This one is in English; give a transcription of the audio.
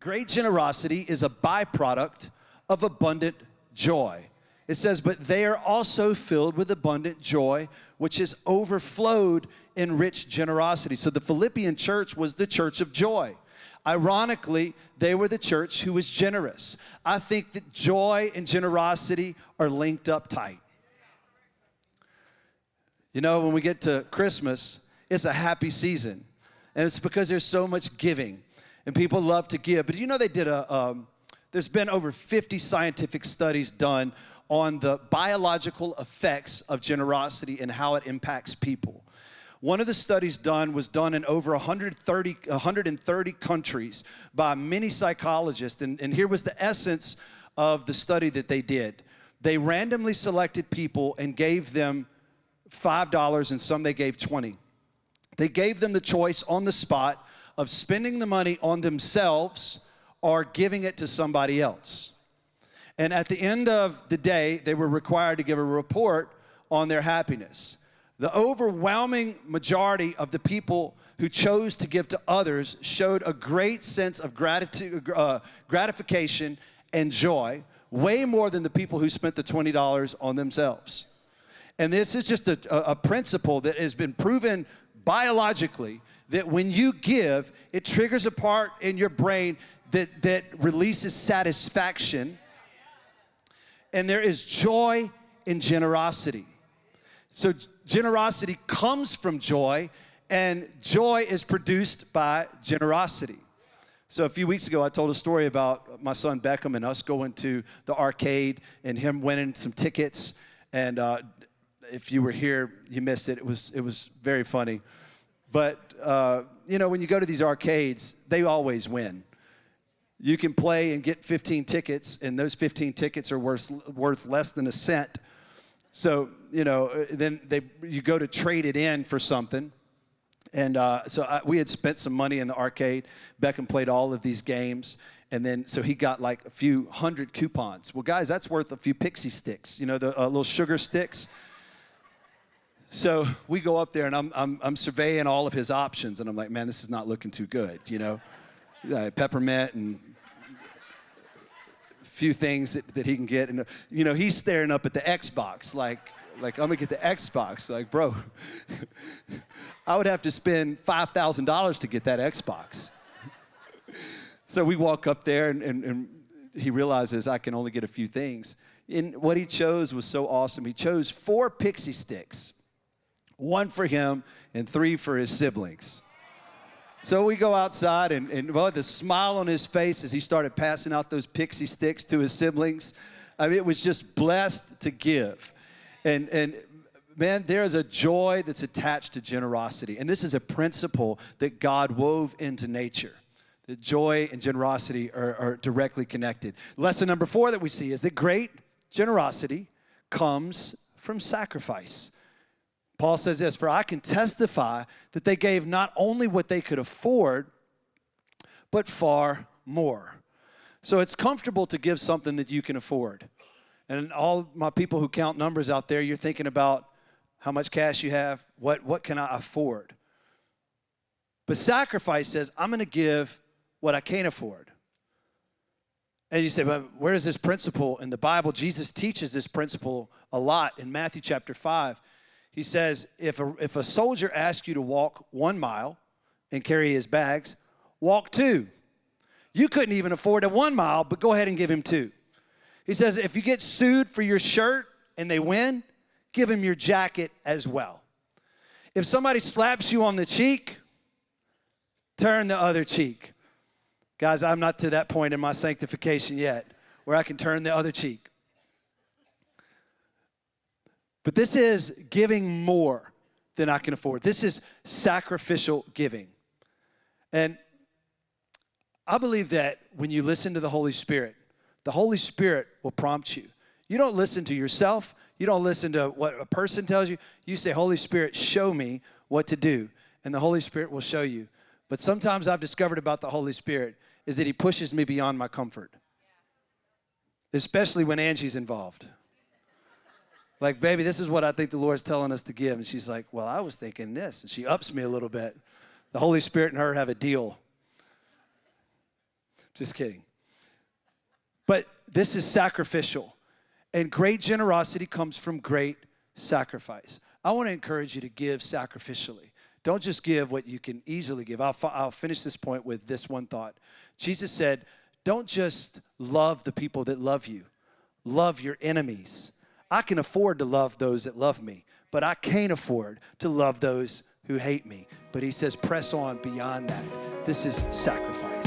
Great generosity is a byproduct of abundant joy. It says, but they are also filled with abundant joy, which has overflowed in rich generosity. So the Philippian church was the church of joy. Ironically, they were the church who was generous. I think that joy and generosity are linked up tight. You know, when we get to Christmas, it's a happy season. And it's because there's so much giving. And people love to give. But you know, they did there's been over 50 scientific studies done on the biological effects of generosity and how it impacts people. One of the studies done was done in over 130 countries by many psychologists. And here was the essence of the study that they did. They randomly selected people and gave them $5, and some they gave $20. They gave them the choice on the spot of spending the money on themselves or giving it to somebody else. And at the end of the day, they were required to give a report on their happiness. The overwhelming majority of the people who chose to give to others showed a great sense of gratitude, gratification and joy, way more than the people who spent the $20 on themselves. And this is just a principle that has been proven biologically, that when you give, it triggers a part in your brain that releases satisfaction. And there is joy in generosity. So generosity comes from joy, and joy is produced by generosity. So a few weeks ago, I told a story about my son Beckham and us going to the arcade and him winning some tickets. And if you were here, you missed it. It was very funny. But, you know, when you go to these arcades, they always win. You can play and get 15 tickets, and those 15 tickets are worth less than a cent. So, you know, then you go to trade it in for something. And we had spent some money in the arcade. Beckham played all of these games. And then, so he got like a few hundred coupons. Well, guys, that's worth a few pixie sticks, you know, the little sugar sticks. So we go up there, and I'm surveying all of his options, and I'm like, man, this is not looking too good, you know. Peppermint and a few things that he can get. And, you know, he's staring up at the Xbox, like I'm going to get the Xbox. Like, bro, I would have to spend $5,000 to get that Xbox. So we walk up there, and he realizes I can only get a few things. And what he chose was so awesome. He chose 4 pixie sticks. 1 for him and 3 for his siblings. So we go outside, and well, the smile on his face as he started passing out those pixie sticks to his siblings, I mean, it was just blessed to give. And man, there is a joy that's attached to generosity. And this is a principle that God wove into nature. That joy and generosity are directly connected. Lesson number 4 that we see is that great generosity comes from sacrifice. Paul says this, for I can testify that they gave not only what they could afford, but far more. So it's comfortable to give something that you can afford. And all my people who count numbers out there, you're thinking about how much cash you have, what can I afford? But sacrifice says, I'm going to give what I can't afford. And you say, but where is this principle in the Bible? Jesus teaches this principle a lot in Matthew chapter 5. He says, if a soldier asks you to walk 1 mile and carry his bags, walk 2. You couldn't even afford a 1 mile, but go ahead and give him 2. He says, if you get sued for your shirt and they win, give him your jacket as well. If somebody slaps you on the cheek, turn the other cheek. Guys, I'm not to that point in my sanctification yet where I can turn the other cheek. But this is giving more than I can afford. This is sacrificial giving. And I believe that when you listen to the Holy Spirit will prompt you. You don't listen to yourself. You don't listen to what a person tells you. You say, Holy Spirit, show me what to do. And the Holy Spirit will show you. But sometimes I've discovered about the Holy Spirit is that he pushes me beyond my comfort. Especially when Angie's involved. Like, baby, this is what I think the Lord's telling us to give. And she's like, well, I was thinking this. And she ups me a little bit. The Holy Spirit and her have a deal. Just kidding. But this is sacrificial. And great generosity comes from great sacrifice. I want to encourage you to give sacrificially. Don't just give what you can easily give. I'll finish this point with this one thought. Jesus said, don't just love the people that love you. Love your enemies. I can afford to love those that love me, but I can't afford to love those who hate me. But he says, press on beyond that. This is sacrifice.